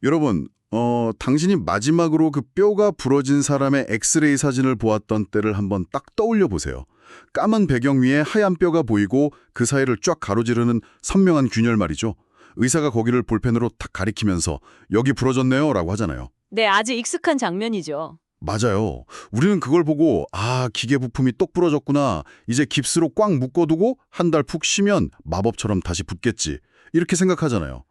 여러분, 당신이 마지막으로 그 뼈가 부러진 사람의 엑스레이 사진을 보았던 때를 한번 딱 떠올려 보세요. 까만 배경 위에 하얀 뼈가 보이고 그 사이를 쫙 가로지르는 선명한 균열 말이죠. 의사가 거기를 볼펜으로 탁 가리키면서 여기 부러졌네요 라고 하잖아요. 네, 아주 익숙한 장면이죠. 맞아요. 우리는 그걸 보고 기계 부품이 똑 부러졌구나. 이제 깁스로 꽉 묶어두고 한 달 푹 쉬면 마법처럼 다시 붙겠지. 이렇게 생각하잖아요.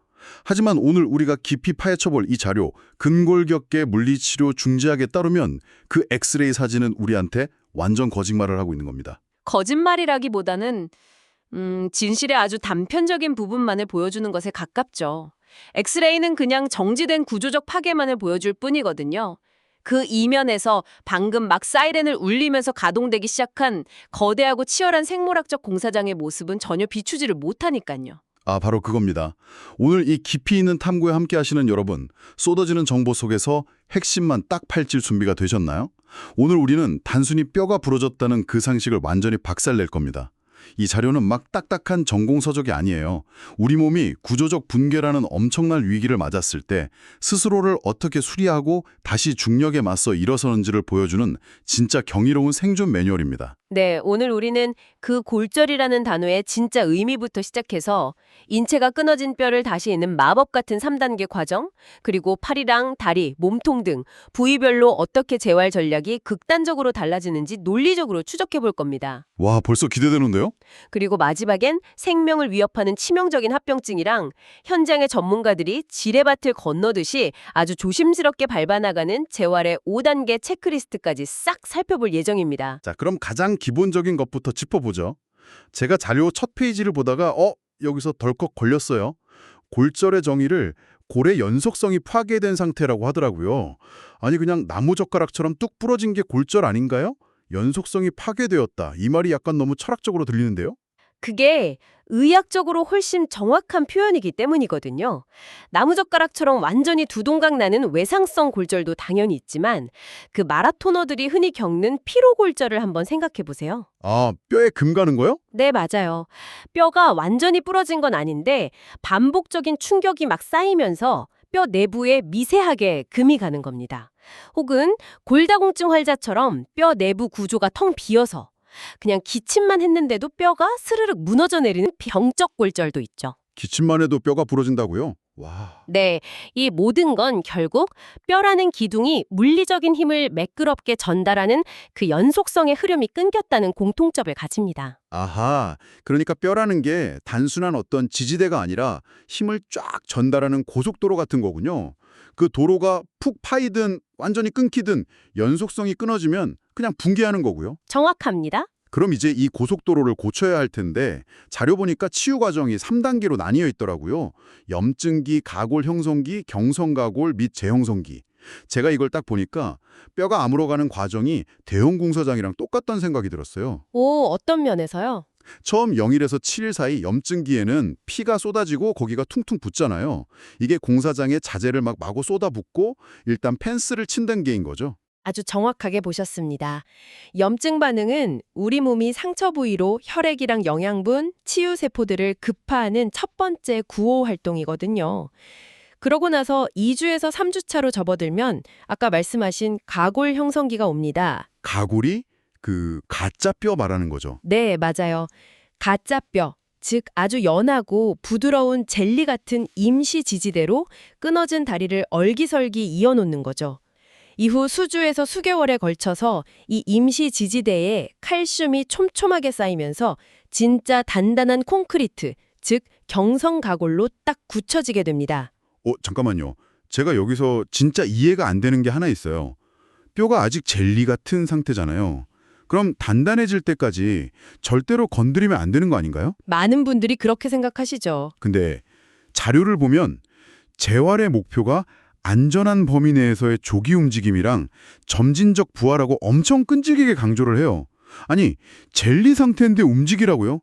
하지만 오늘 우리가 깊이 파헤쳐볼 이 자료, 근골격계 물리치료 중재학에 따르면 그 엑스레이 사진은 우리한테 완전 거짓말을 하고 있는 겁니다. 거짓말이라기보다는 진실의 아주 단편적인 부분만을 보여주는 것에 가깝죠. 엑스레이는 그냥 정지된 구조적 파괴만을 보여줄 뿐이거든요. 그 이면에서 방금 막 사이렌을 울리면서 가동되기 시작한 거대하고 치열한 생물학적 공사장의 모습은 전혀 비추지를 못하니까요. 바로 그겁니다. 오늘 이 깊이 있는 탐구에 함께 하시는 여러분, 쏟아지는 정보 속에서 핵심만 딱 파헤칠 준비가 되셨나요? 오늘 우리는 단순히 뼈가 부러졌다는 그 상식을 완전히 박살낼 겁니다. 이 자료는 막 딱딱한 전공서적이 아니에요. 우리 몸이 구조적 붕괴라는 엄청난 위기를 맞았을 때 스스로를 어떻게 수리하고 다시 중력에 맞서 일어서는지를 보여주는 진짜 경이로운 생존 매뉴얼입니다. 네, 오늘 우리는 그 골절이라는 단어의 진짜 의미부터 시작해서 인체가 끊어진 뼈를 다시 잇는 마법 같은 3단계 과정, 그리고 팔이랑 다리, 몸통 등 부위별로 어떻게 재활 전략이 극단적으로 달라지는지 논리적으로 추적해 볼 겁니다. 와, 벌써 기대되는데요? 그리고 마지막엔 생명을 위협하는 치명적인 합병증이랑 현장의 전문가들이 지뢰밭을 건너듯이 아주 조심스럽게 밟아나가는 재활의 5단계 체크리스트까지 싹 살펴볼 예정입니다. 자, 그럼 가장 기본적인 것부터 짚어보죠. 제가 자료 첫 페이지를 보다가 여기서 덜컥 걸렸어요. 골절의 정의를 골의 연속성이 파괴된 상태라고 하더라고요. 아니 그냥 나무젓가락처럼 뚝 부러진 게 골절 아닌가요? 연속성이 파괴되었다. 이 말이 약간 너무 철학적으로 들리는데요? 그게 의학적으로 훨씬 정확한 표현이기 때문이거든요. 나무젓가락처럼 완전히 두동강 나는 외상성 골절도 당연히 있지만 그 마라토너들이 흔히 겪는 피로골절을 한번 생각해 보세요. 뼈에 금 가는 거요? 네, 맞아요. 뼈가 완전히 부러진 건 아닌데 반복적인 충격이 막 쌓이면서 뼈 내부에 미세하게 금이 가는 겁니다. 혹은 골다공증 환자처럼 뼈 내부 구조가 텅 비어서 그냥 기침만 했는데도 뼈가 스르륵 무너져 내리는 병적 골절도 있죠. 기침만 해도 뼈가 부러진다고요? 와. 네, 이 모든 건 결국 뼈라는 기둥이 물리적인 힘을 매끄럽게 전달하는 그 연속성의 흐름이 끊겼다는 공통점을 가집니다. 아하, 그러니까 뼈라는 게 단순한 어떤 지지대가 아니라 힘을 쫙 전달하는 고속도로 같은 거군요. 그 도로가 푹 파이든 완전히 끊기든 연속성이 끊어지면 그냥 붕괴하는 거고요. 정확합니다. 그럼 이제 이 고속도로를 고쳐야 할 텐데 자료 보니까 치유 과정이 3단계로 나뉘어 있더라고요. 염증기, 가골 형성기, 경성가골 및 재형성기. 제가 이걸 딱 보니까 뼈가 아물어가는 과정이 대형 공사장이랑 똑같다는 생각이 들었어요. 오, 어떤 면에서요? 처음 0일에서 7일 사이 염증기에는 피가 쏟아지고 거기가 퉁퉁 붓잖아요. 이게 공사장에 자재를 막 마구 쏟아붓고 일단 펜스를 친 단계인 거죠. 아주 정확하게 보셨습니다. 염증 반응은 우리 몸이 상처 부위로 혈액이랑 영양분, 치유 세포들을 급파하는 첫 번째 구호 활동이거든요. 그러고 나서 2주에서 3주 차로 접어들면 아까 말씀하신 가골 형성기가 옵니다. 가골이 그 가짜 뼈 말하는 거죠. 네, 맞아요. 가짜 뼈, 즉 아주 연하고 부드러운 젤리 같은 임시 지지대로 끊어진 다리를 얼기설기 이어놓는 거죠. 이후 수주에서 수개월에 걸쳐서 이 임시 지지대에 칼슘이 촘촘하게 쌓이면서 진짜 단단한 콘크리트, 즉 경성가골로 딱 굳혀지게 됩니다. 잠깐만요. 제가 여기서 진짜 이해가 안 되는 게 하나 있어요. 뼈가 아직 젤리 같은 상태잖아요. 그럼 단단해질 때까지 절대로 건드리면 안 되는 거 아닌가요? 많은 분들이 그렇게 생각하시죠. 근데 자료를 보면 재활의 목표가 안전한 범위 내에서의 조기 움직임이랑 점진적 부하라고 엄청 끈질기게 강조를 해요. 아니, 젤리 상태인데 움직이라고요?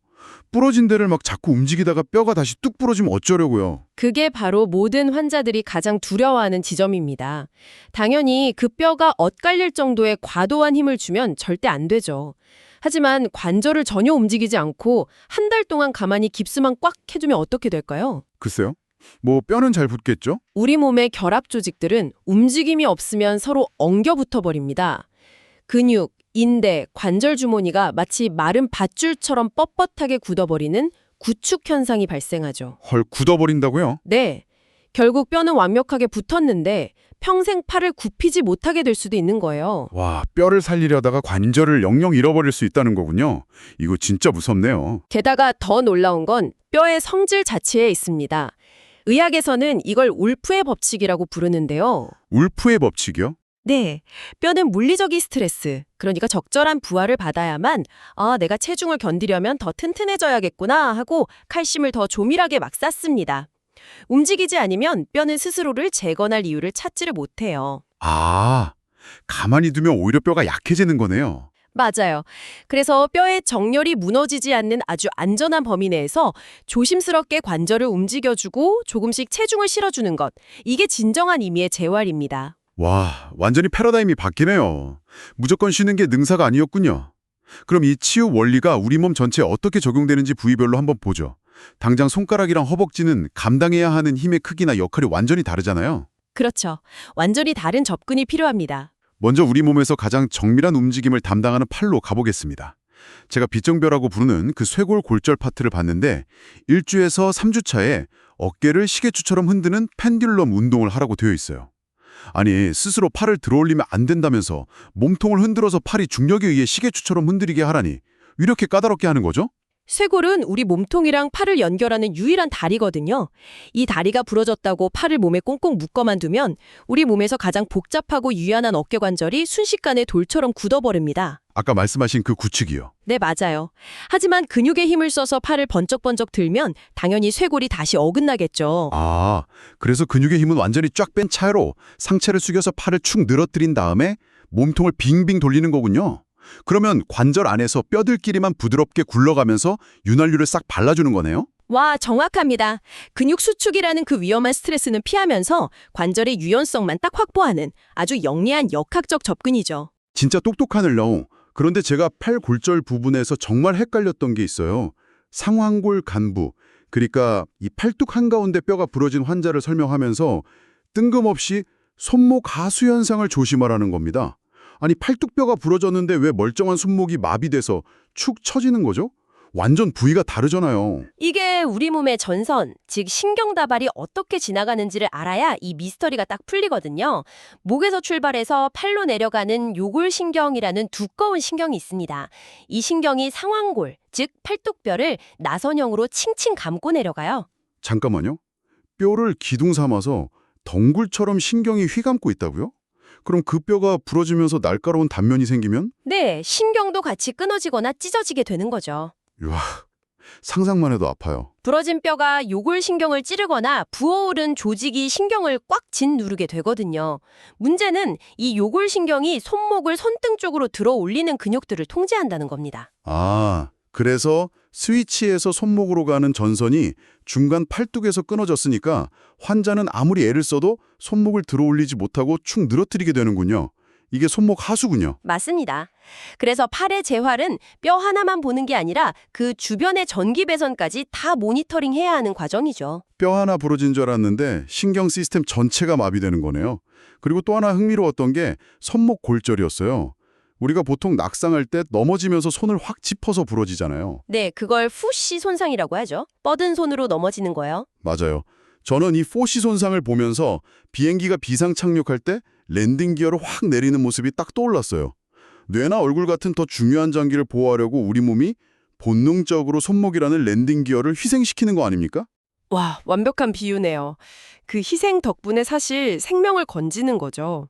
부러진 데를 막 자꾸 움직이다가 뼈가 다시 뚝 부러지면 어쩌려고요? 그게 바로 모든 환자들이 가장 두려워하는 지점입니다. 당연히 그 뼈가 엇갈릴 정도의 과도한 힘을 주면 절대 안 되죠. 하지만 관절을 전혀 움직이지 않고 한 달 동안 가만히 깁스만 꽉 해주면 어떻게 될까요? 글쎄요. 뭐 뼈는 잘 붙겠죠? 우리 몸의 결합 조직들은 움직임이 없으면 서로 엉겨 붙어버립니다. 근육, 인대, 관절 주머니가 마치 마른 밧줄처럼 뻣뻣하게 굳어버리는 구축 현상이 발생하죠. 헐, 굳어버린다고요? 네. 결국 뼈는 완벽하게 붙었는데 평생 팔을 굽히지 못하게 될 수도 있는 거예요. 와, 뼈를 살리려다가 관절을 영영 잃어버릴 수 있다는 거군요. 이거 진짜 무섭네요. 게다가 더 놀라운 건 뼈의 성질 자체에 있습니다. 의학에서는 이걸 울프의 법칙이라고 부르는데요. 울프의 법칙이요? 네, 뼈는 물리적인 스트레스, 그러니까 적절한 부하를 받아야만 내가 체중을 견디려면 더 튼튼해져야겠구나 하고 칼슘을 더 조밀하게 막 쌓습니다. 움직이지 않으면 뼈는 스스로를 재건할 이유를 찾지를 못해요. 아, 가만히 두면 오히려 뼈가 약해지는 거네요. 맞아요. 그래서 뼈의 정렬이 무너지지 않는 아주 안전한 범위 내에서 조심스럽게 관절을 움직여주고 조금씩 체중을 실어주는 것, 이게 진정한 의미의 재활입니다. 와, 완전히 패러다임이 바뀌네요. 무조건 쉬는 게 능사가 아니었군요. 그럼 이 치유 원리가 우리 몸 전체에 어떻게 적용되는지 부위별로 한번 보죠. 당장 손가락이랑 허벅지는 감당해야 하는 힘의 크기나 역할이 완전히 다르잖아요. 그렇죠. 완전히 다른 접근이 필요합니다. 먼저 우리 몸에서 가장 정밀한 움직임을 담당하는 팔로 가보겠습니다. 제가 빗정뼈라고 부르는 그 쇄골 골절 파트를 봤는데 1주에서 3주 차에 어깨를 시계추처럼 흔드는 펜듈럼 운동을 하라고 되어 있어요. 아니, 스스로 팔을 들어올리면 안 된다면서 몸통을 흔들어서 팔이 중력에 의해 시계추처럼 흔들리게 하라니 이렇게 까다롭게 하는 거죠? 쇄골은 우리 몸통이랑 팔을 연결하는 유일한 다리거든요. 이 다리가 부러졌다고 팔을 몸에 꽁꽁 묶어만 두면 우리 몸에서 가장 복잡하고 유연한 어깨 관절이 순식간에 돌처럼 굳어버립니다. 아까 말씀하신 그 구축이요. 네, 맞아요. 하지만 근육에 힘을 써서 팔을 번쩍번쩍 들면 당연히 쇄골이 다시 어긋나겠죠. 아, 그래서 근육의 힘은 완전히 쫙 뺀 차로 상체를 숙여서 팔을 축 늘어뜨린 다음에 몸통을 빙빙 돌리는 거군요. 그러면 관절 안에서 뼈들끼리만 부드럽게 굴러가면서 윤활유를 싹 발라주는 거네요? 와, 정확합니다. 근육 수축이라는 그 위험한 스트레스는 피하면서 관절의 유연성만 딱 확보하는 아주 영리한 역학적 접근이죠. 진짜 똑똑하네요. 그런데 제가 팔 골절 부분에서 정말 헷갈렸던 게 있어요. 상완골 간부, 그러니까 이 팔뚝 한가운데 뼈가 부러진 환자를 설명하면서 뜬금없이 손목 하수 현상을 조심하라는 겁니다. 아니, 팔뚝뼈가 부러졌는데 왜 멀쩡한 손목이 마비돼서 축 처지는 거죠? 완전 부위가 다르잖아요. 이게 우리 몸의 전선, 즉 신경다발이 어떻게 지나가는지를 알아야 이 미스터리가 딱 풀리거든요. 목에서 출발해서 팔로 내려가는 요골신경이라는 두꺼운 신경이 있습니다. 이 신경이 상완골, 즉 팔뚝뼈를 나선형으로 칭칭 감고 내려가요. 잠깐만요. 뼈를 기둥 삼아서 덩굴처럼 신경이 휘감고 있다고요? 그럼 그 뼈가 부러지면서 날카로운 단면이 생기면? 네, 신경도 같이 끊어지거나 찢어지게 되는 거죠. 와, 상상만 해도 아파요. 부러진 뼈가 요골신경을 찌르거나 부어오른 조직이 신경을 꽉 짓누르게 되거든요. 문제는 이 요골신경이 손목을 손등 쪽으로 들어 올리는 근육들을 통제한다는 겁니다. 아, 그래서 스위치에서 손목으로 가는 전선이 중간 팔뚝에서 끊어졌으니까 환자는 아무리 애를 써도 손목을 들어 올리지 못하고 축 늘어뜨리게 되는군요. 이게 손목 하수군요. 맞습니다. 그래서 팔의 재활은 뼈 하나만 보는 게 아니라 그 주변의 전기 배선까지 다 모니터링해야 하는 과정이죠. 뼈 하나 부러진 줄 알았는데 신경 시스템 전체가 마비되는 거네요. 그리고 또 하나 흥미로웠던 게 손목 골절이었어요. 우리가 보통 낙상할 때 넘어지면서 손을 확 짚어서 부러지잖아요. 네, 그걸 푸시 손상이라고 하죠. 뻗은 손으로 넘어지는 거예요. 맞아요. 저는 이 포시 손상을 보면서 비행기가 비상 착륙할 때 랜딩 기어를 확 내리는 모습이 딱 떠올랐어요. 뇌나 얼굴 같은 더 중요한 장기를 보호하려고 우리 몸이 본능적으로 손목이라는 랜딩 기어를 희생시키는 거 아닙니까? 와, 완벽한 비유네요. 그 희생 덕분에 사실 생명을 건지는 거죠.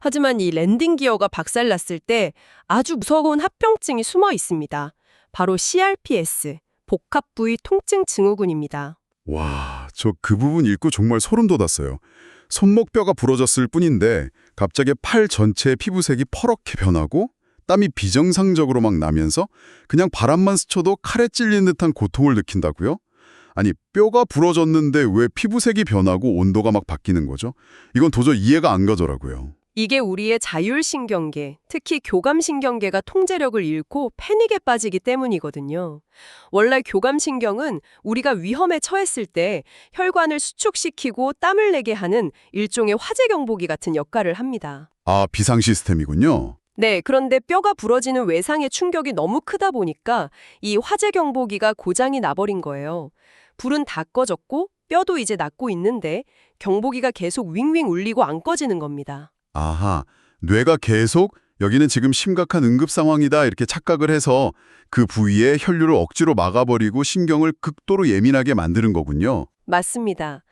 하지만 이 랜딩 기어가 박살났을 때 아주 무서운 합병증이 숨어 있습니다. 바로 CRPS, 복합부위 통증 증후군입니다. 와, 저 그 부분 읽고 정말 소름 돋았어요. 손목뼈가 부러졌을 뿐인데 갑자기 팔 전체의 피부색이 퍼렇게 변하고 땀이 비정상적으로 막 나면서 그냥 바람만 스쳐도 칼에 찔린 듯한 고통을 느낀다고요? 아니, 뼈가 부러졌는데 왜 피부색이 변하고 온도가 막 바뀌는 거죠? 이건 도저히 이해가 안 가더라고요. 이게 우리의 자율신경계, 특히 교감신경계가 통제력을 잃고 패닉에 빠지기 때문이거든요. 원래 교감신경은 우리가 위험에 처했을 때 혈관을 수축시키고 땀을 내게 하는 일종의 화재 경보기 같은 역할을 합니다. 아, 비상 시스템이군요. 네, 그런데 뼈가 부러지는 외상의 충격이 너무 크다 보니까 이 화재 경보기가 고장이 나버린 거예요. 불은 다 꺼졌고 뼈도 이제 낫고 있는데 경보기가 계속 윙윙 울리고 안 꺼지는 겁니다. 아하, 뇌가 계속 여기는 지금 심각한 응급 상황이다 이렇게 착각을 해서 그 부위에 혈류를 억지로 막아버리고 신경을 극도로 예민하게 만드는 거군요. 맞습니다.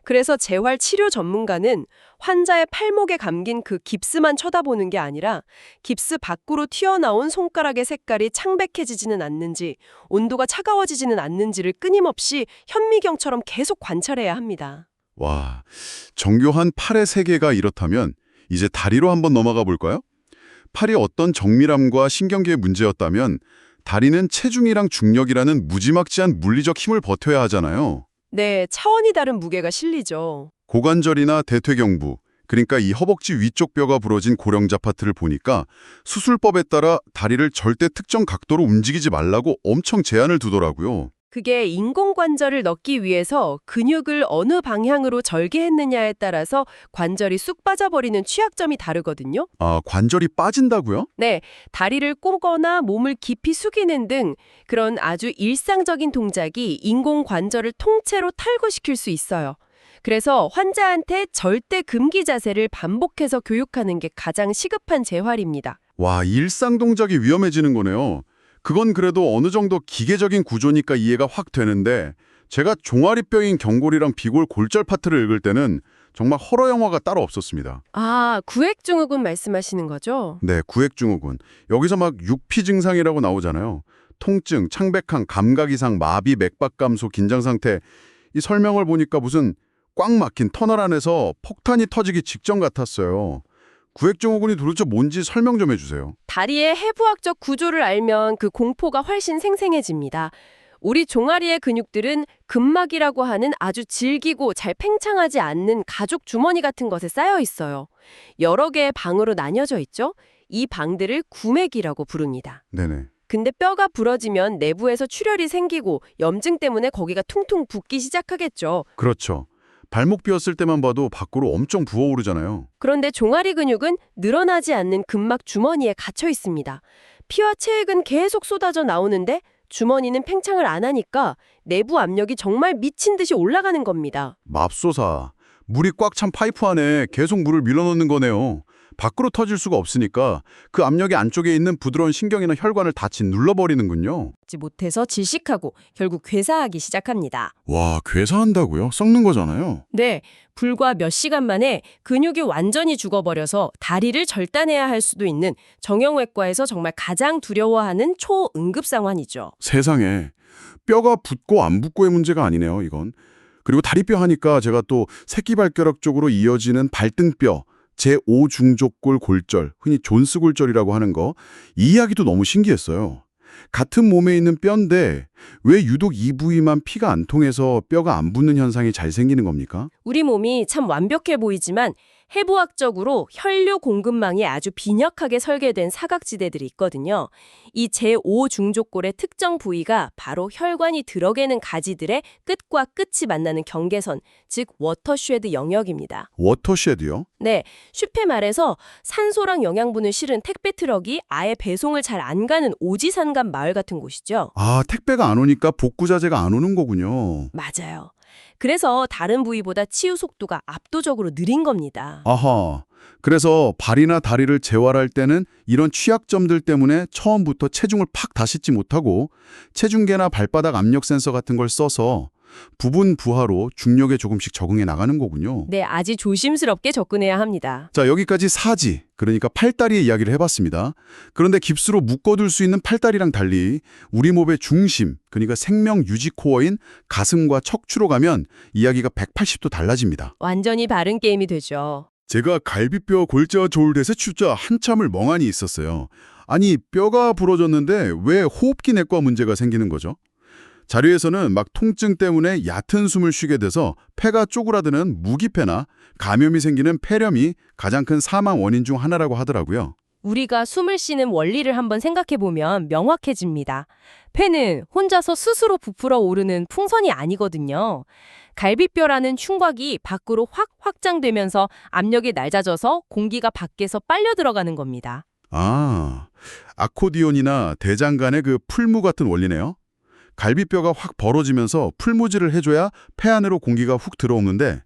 그래서 재활 치료 전문가는 환자의 팔목에 감긴 그 깁스만 쳐다보는 게 아니라 깁스 밖으로 튀어나온 손가락의 색깔이 창백해지지는 않는지, 온도가 차가워지지는 않는지를 끊임없이 현미경처럼 계속 관찰해야 합니다. 와, 정교한 팔의 세계가 이렇다면 이제 다리로 한번 넘어가 볼까요? 팔이 어떤 정밀함과 신경계의 문제였다면 다리는 체중이랑 중력이라는 무지막지한 물리적 힘을 버텨야 하잖아요. 네, 차원이 다른 무게가 실리죠. 고관절이나 대퇴경부, 그러니까 이 허벅지 위쪽 뼈가 부러진 고령자 파트를 보니까 수술법에 따라 다리를 절대 특정 각도로 움직이지 말라고 엄청 제한을 두더라고요. 그게 인공관절을 넣기 위해서 근육을 어느 방향으로 절개했느냐에 따라서 관절이 쑥 빠져버리는 취약점이 다르거든요. 아, 관절이 빠진다고요? 네, 다리를 꼬거나 몸을 깊이 숙이는 등 그런 아주 일상적인 동작이 인공관절을 통째로 탈구시킬 수 있어요. 그래서 환자한테 절대 금기 자세를 반복해서 교육하는 게 가장 시급한 재활입니다. 와, 일상 동작이 위험해지는 거네요. 그건 그래도 어느 정도 기계적인 구조니까 이해가 확 되는데 제가 종아리뼈인 경골이랑 비골 골절 파트를 읽을 때는 정말 호러 영화가 따로 없었습니다. 아, 구획증후군 말씀하시는 거죠? 네, 구획증후군. 여기서 막 육피 증상이라고 나오잖아요. 통증, 창백함, 감각 이상, 마비, 맥박 감소, 긴장 상태. 이 설명을 보니까 무슨 꽉 막힌 터널 안에서 폭탄이 터지기 직전 같았어요. 구획증후군이 도대체 뭔지 설명 좀 해주세요. 다리의 해부학적 구조를 알면 그 공포가 훨씬 생생해집니다. 우리 종아리의 근육들은 근막이라고 하는 아주 질기고 잘 팽창하지 않는 가죽 주머니 같은 것에 쌓여 있어요. 여러 개의 방으로 나뉘어져 있죠? 이 방들을 구맥이라고 부릅니다. 네네. 근데 뼈가 부러지면 내부에서 출혈이 생기고 염증 때문에 거기가 퉁퉁 붓기 시작하겠죠. 그렇죠. 발목 삐었을 때만 봐도 밖으로 엄청 부어오르잖아요. 그런데 종아리 근육은 늘어나지 않는 근막 주머니에 갇혀 있습니다. 피와 체액은 계속 쏟아져 나오는데 주머니는 팽창을 안 하니까 내부 압력이 정말 미친 듯이 올라가는 겁니다. 맙소사. 물이 꽉 찬 파이프 안에 계속 물을 밀어넣는 거네요. 밖으로 터질 수가 없으니까 그 압력이 안쪽에 있는 부드러운 신경이나 혈관을 닫히 눌러버리는군요. 지 못해서 질식하고 결국 괴사하기 시작합니다. 와, 괴사한다고요? 썩는 거잖아요. 네, 불과 몇 시간 만에 근육이 완전히 죽어버려서 다리를 절단해야 할 수도 있는 정형외과에서 정말 가장 두려워하는 초응급 상황이죠. 세상에. 뼈가 붓고 안 붓고의 문제가 아니네요, 이건. 그리고 다리뼈 하니까 제가 또 새끼발가락 쪽으로 이어지는 발등뼈, 제5중족골 골절, 흔히 존스 골절이라고 하는 거, 이 이야기도 너무 신기했어요. 같은 몸에 있는 뼈인데 왜 유독 이 부위만 피가 안 통해서 뼈가 안 붙는 현상이 잘 생기는 겁니까? 우리 몸이 참 완벽해 보이지만 해부학적으로 혈류 공급망이 아주 빈약하게 설계된 사각지대들이 있거든요. 이 제5중족골의 특정 부위가 바로 혈관이 들어가는 가지들의 끝과 끝이 만나는 경계선, 즉 워터쉐드 영역입니다. 워터쉐드요? 네, 쉽게 말해서 산소랑 영양분을 실은 택배 트럭이 아예 배송을 잘 안 가는 오지산간 마을 같은 곳이죠. 아, 택배가 안 오니까 복구자재가 안 오는 거군요. 맞아요. 그래서 다른 부위보다 치유 속도가 압도적으로 느린 겁니다. 아하. 그래서 발이나 다리를 재활할 때는 이런 취약점들 때문에 처음부터 체중을 팍 다 싣지 못하고 체중계나 발바닥 압력 센서 같은 걸 써서 부분 부하로 중력에 조금씩 적응해 나가는 거군요. 네, 아주 조심스럽게 접근해야 합니다. 자, 여기까지 사지, 그러니까 팔다리의 이야기를 해봤습니다. 그런데 깁스로 묶어둘 수 있는 팔다리랑 달리 우리 몸의 중심, 그러니까 생명 유지 코어인 가슴과 척추로 가면 이야기가 180도 달라집니다. 완전히 다른 게임이 되죠. 제가 갈비뼈 골자 조울대서 진짜 한참을 멍하니 있었어요. 아니, 뼈가 부러졌는데 왜 호흡기 내과 문제가 생기는 거죠? 자료에서는 막 통증 때문에 얕은 숨을 쉬게 돼서 폐가 쪼그라드는 무기폐나 감염이 생기는 폐렴이 가장 큰 사망 원인 중 하나라고 하더라고요. 우리가 숨을 쉬는 원리를 한번 생각해보면 명확해집니다. 폐는 혼자서 스스로 부풀어 오르는 풍선이 아니거든요. 갈비뼈라는 흉곽이 밖으로 확 확장되면서 압력이 낮아져서 공기가 밖에서 빨려 들어가는 겁니다. 아, 아코디온이나 대장간의 그 풀무 같은 원리네요. 갈비뼈가 확 벌어지면서 풀무질을 해줘야 폐 안으로 공기가 훅 들어오는데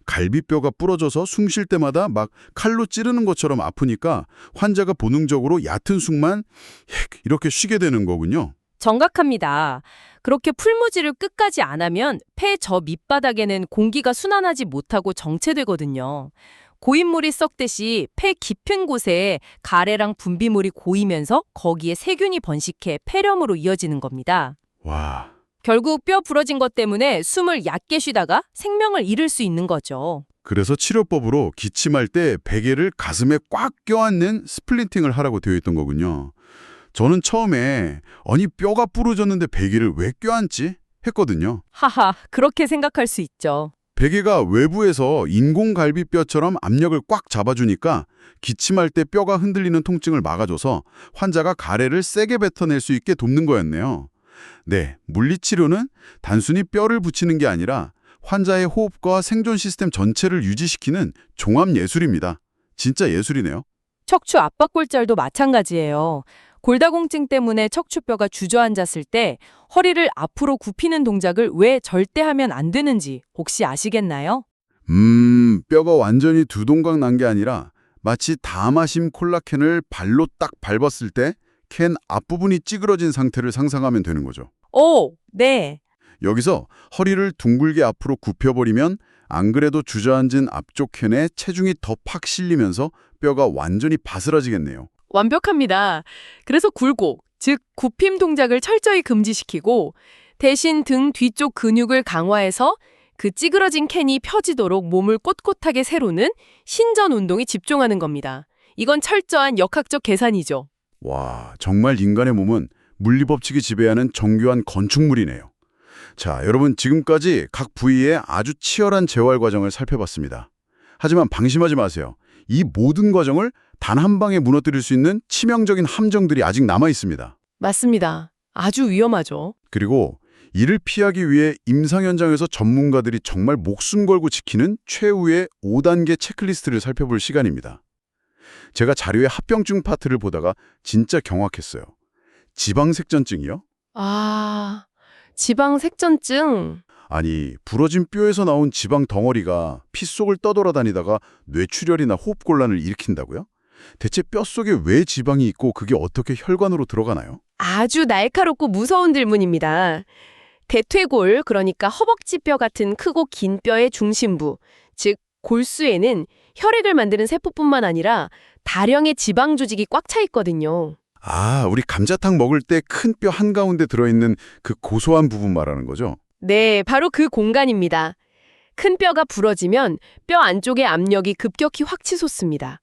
갈비뼈가 부러져서 숨 쉴 때마다 막 칼로 찌르는 것처럼 아프니까 환자가 본능적으로 얕은 숨만 이렇게 쉬게 되는 거군요. 정확합니다. 그렇게 풀무질을 끝까지 안 하면 폐 저 밑바닥에는 공기가 순환하지 못하고 정체되거든요. 고인물이 썩듯이 폐 깊은 곳에 가래랑 분비물이 고이면서 거기에 세균이 번식해 폐렴으로 이어지는 겁니다. 와, 결국 뼈 부러진 것 때문에 숨을 얕게 쉬다가 생명을 잃을 수 있는 거죠. 그래서 치료법으로 기침할 때 베개를 가슴에 꽉 껴안는 스플린팅을 하라고 되어 있던 거군요. 저는 처음에 아니 뼈가 부러졌는데 베개를 왜 껴안지? 했거든요. 하하, 그렇게 생각할 수 있죠. 베개가 외부에서 인공갈비뼈처럼 압력을 꽉 잡아주니까 기침할 때 뼈가 흔들리는 통증을 막아줘서 환자가 가래를 세게 뱉어낼 수 있게 돕는 거였네요. 네, 물리치료는 단순히 뼈를 붙이는 게 아니라 환자의 호흡과 생존 시스템 전체를 유지시키는 종합예술입니다. 진짜 예술이네요. 척추 압박골절도 마찬가지예요. 골다공증 때문에 척추뼈가 주저앉았을 때 허리를 앞으로 굽히는 동작을 왜 절대 하면 안 되는지 혹시 아시겠나요? 뼈가 완전히 두 동강 난 게 아니라 마치 다마심 콜라겐을 발로 딱 밟았을 때 캔 앞부분이 찌그러진 상태를 상상하면 되는 거죠. 오, 네. 여기서 허리를 둥글게 앞으로 굽혀버리면 안 그래도 주저앉은 앞쪽 캔에 체중이 더 팍 실리면서 뼈가 완전히 바스라지겠네요. 완벽합니다. 그래서 굴곡, 즉 굽힘 동작을 철저히 금지시키고 대신 등 뒤쪽 근육을 강화해서 그 찌그러진 캔이 펴지도록 몸을 꼿꼿하게 세우는 신전 운동에 집중하는 겁니다. 이건 철저한 역학적 계산이죠. 와, 정말 인간의 몸은 물리법칙이 지배하는 정교한 건축물이네요. 자, 여러분 지금까지 각 부위의 아주 치열한 재활 과정을 살펴봤습니다. 하지만 방심하지 마세요. 이 모든 과정을 단 한 방에 무너뜨릴 수 있는 치명적인 함정들이 아직 남아 있습니다. 맞습니다. 아주 위험하죠. 그리고 이를 피하기 위해 임상 현장에서 전문가들이 정말 목숨 걸고 지키는 최후의 5단계 체크리스트를 살펴볼 시간입니다. 제가 자료의 합병증 파트를 보다가 진짜 경악했어요. 지방색전증이요? 아, 지방색전증. 아니, 부러진 뼈에서 나온 지방 덩어리가 피 속을 떠돌아다니다가 뇌출혈이나 호흡곤란을 일으킨다고요? 대체 뼈 속에 왜 지방이 있고 그게 어떻게 혈관으로 들어가나요? 아주 날카롭고 무서운 질문입니다. 대퇴골, 그러니까 허벅지뼈 같은 크고 긴 뼈의 중심부, 즉 골수에는 혈액을 만드는 세포뿐만 아니라 다량의 지방 조직이 꽉 차 있거든요. 아, 우리 감자탕 먹을 때 큰 뼈 한가운데 들어있는 그 고소한 부분 말하는 거죠? 네, 바로 그 공간입니다. 큰 뼈가 부러지면 뼈 안쪽의 압력이 급격히 확 치솟습니다.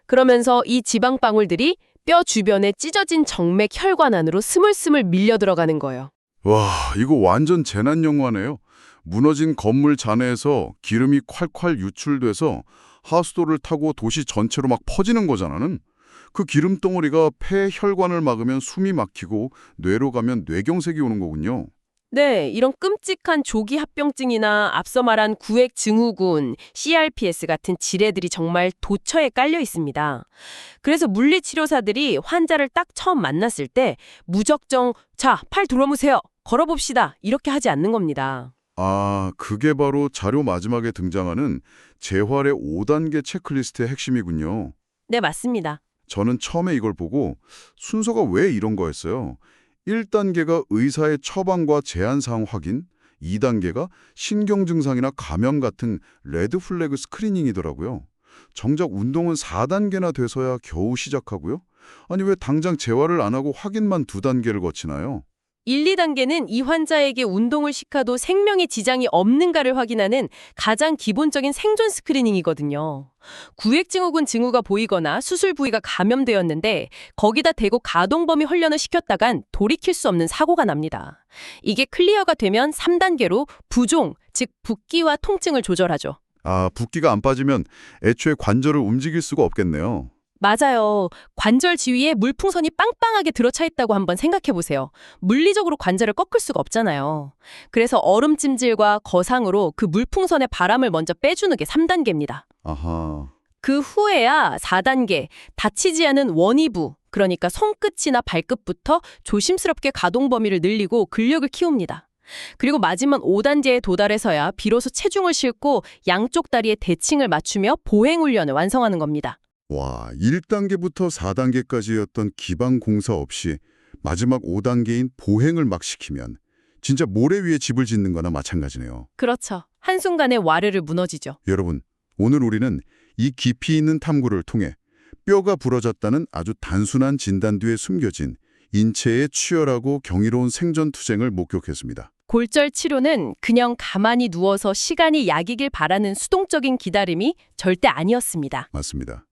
그러면서 이 지방방울들이 뼈 주변에 찢어진 정맥 혈관 안으로 스물스물 밀려 들어가는 거예요. 와, 이거 완전 재난 영화네요. 무너진 건물 잔해에서 기름이 콸콸 유출돼서 하수도를 타고 도시 전체로 막 퍼지는 거잖아는. 그 기름 덩어리가 폐 혈관을 막으면 숨이 막히고 뇌로 가면 뇌경색이 오는 거군요. 네, 이런 끔찍한 조기 합병증이나 앞서 말한 구획 증후군, CRPS 같은 질환들이 정말 도처에 깔려 있습니다. 그래서 물리치료사들이 환자를 딱 처음 만났을 때 무작정 자, 팔 들어보세요. 걸어봅시다. 이렇게 하지 않는 겁니다. 아, 그게 바로 자료 마지막에 등장하는 재활의 5단계 체크리스트의 핵심이군요. 네, 맞습니다. 저는 처음에 이걸 보고 순서가 왜 이런 거였어요. 1단계가 의사의 처방과 제한사항 확인, 2단계가 신경 증상이나 감염 같은 레드 플래그 스크리닝이더라고요. 정작 운동은 4단계나 돼서야 겨우 시작하고요. 아니 왜 당장 재활을 안 하고 확인만 2단계를 거치나요? 1, 2단계는 이 환자에게 운동을 시켜도 생명에 지장이 없는가를 확인하는 가장 기본적인 생존 스크리닝이거든요. 구획증후군 징후가 보이거나 수술 부위가 감염되었는데 거기다 대고 가동범위 훈련을 시켰다간 돌이킬 수 없는 사고가 납니다. 이게 클리어가 되면 3단계로 부종, 즉 붓기와 통증을 조절하죠. 아, 붓기가 안 빠지면 애초에 관절을 움직일 수가 없겠네요. 맞아요. 관절 지위에 물풍선이 빵빵하게 들어차 있다고 한번 생각해 보세요. 물리적으로 관절을 꺾을 수가 없잖아요. 그래서 얼음찜질과 거상으로 그 물풍선의 바람을 먼저 빼주는 게 3단계입니다. 아하. 그 후에야 4단계, 다치지 않은 원위부, 그러니까 손끝이나 발끝부터 조심스럽게 가동 범위를 늘리고 근력을 키웁니다. 그리고 마지막 5단계에 도달해서야 비로소 체중을 싣고 양쪽 다리에 대칭을 맞추며 보행 훈련을 완성하는 겁니다. 와, 1단계부터 4단계까지였던 기반 공사 없이 마지막 5단계인 보행을 막 시키면 진짜 모래 위에 집을 짓는 거나 마찬가지네요. 그렇죠. 한순간에 와르르 무너지죠. 여러분, 오늘 우리는 이 깊이 있는 탐구를 통해 뼈가 부러졌다는 아주 단순한 진단 뒤에 숨겨진 인체의 치열하고 경이로운 생존 투쟁을 목격했습니다. 골절 치료는 그냥 가만히 누워서 시간이 약이길 바라는 수동적인 기다림이 절대 아니었습니다. 맞습니다.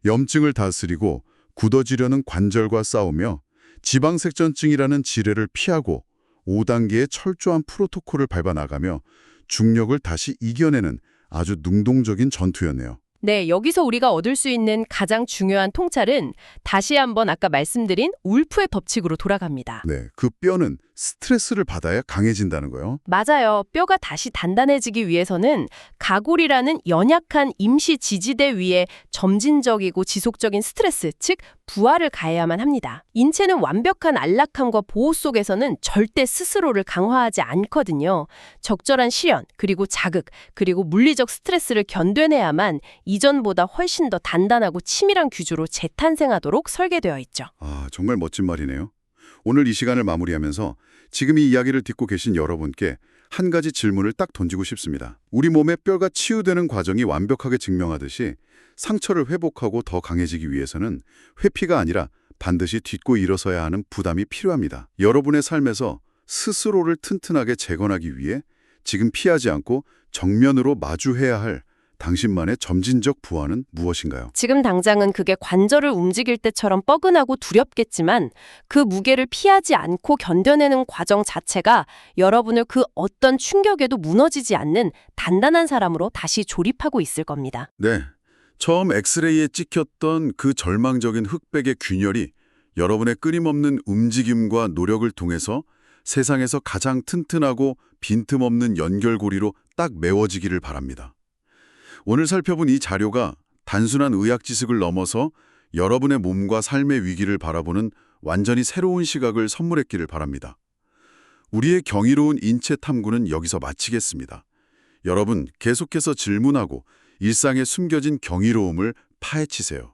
염증을 다스리고 굳어지려는 관절과 싸우며 지방색전증이라는 지뢰를 피하고 5단계의 철저한 프로토콜을 밟아나가며 중력을 다시 이겨내는 아주 능동적인 전투였네요. 네, 여기서 우리가 얻을 수 있는 가장 중요한 통찰은 다시 한번 아까 말씀드린 울프의 법칙으로 돌아갑니다. 네, 그 뼈는 스트레스를 받아야 강해진다는 거요. 맞아요. 뼈가 다시 단단해지기 위해서는 가골이라는 연약한 임시 지지대 위에 점진적이고 지속적인 스트레스, 즉 부하를 가해야만 합니다. 인체는 완벽한 안락함과 보호 속에서는 절대 스스로를 강화하지 않거든요. 적절한 시련, 그리고 자극, 그리고 물리적 스트레스를 견뎌내야만 이전보다 훨씬 더 단단하고 치밀한 규조로 재탄생하도록 설계되어 있죠. 아, 정말 멋진 말이네요. 오늘 이 시간을 마무리하면서 지금 이 이야기를 듣고 계신 여러분께 한 가지 질문을 딱 던지고 싶습니다. 우리 몸의 뼈가 치유되는 과정이 완벽하게 증명하듯이 상처를 회복하고 더 강해지기 위해서는 회피가 아니라 반드시 딛고 일어서야 하는 부담이 필요합니다. 여러분의 삶에서 스스로를 튼튼하게 재건하기 위해 지금 피하지 않고 정면으로 마주해야 할 당신만의 점진적 부하는 무엇인가요? 지금 당장은 그게 관절을 움직일 때처럼 뻐근하고 두렵겠지만 그 무게를 피하지 않고 견뎌내는 과정 자체가 여러분을 그 어떤 충격에도 무너지지 않는 단단한 사람으로 다시 조립하고 있을 겁니다. 네, 처음 엑스레이에 찍혔던 그 절망적인 흑백의 균열이 여러분의 끊임없는 움직임과 노력을 통해서 세상에서 가장 튼튼하고 빈틈없는 연결고리로 딱 메워지기를 바랍니다. 오늘 살펴본 이 자료가 단순한 의학 지식을 넘어서 여러분의 몸과 삶의 위기를 바라보는 완전히 새로운 시각을 선물했기를 바랍니다. 우리의 경이로운 인체 탐구는 여기서 마치겠습니다. 여러분, 계속해서 질문하고 일상에 숨겨진 경이로움을 파헤치세요.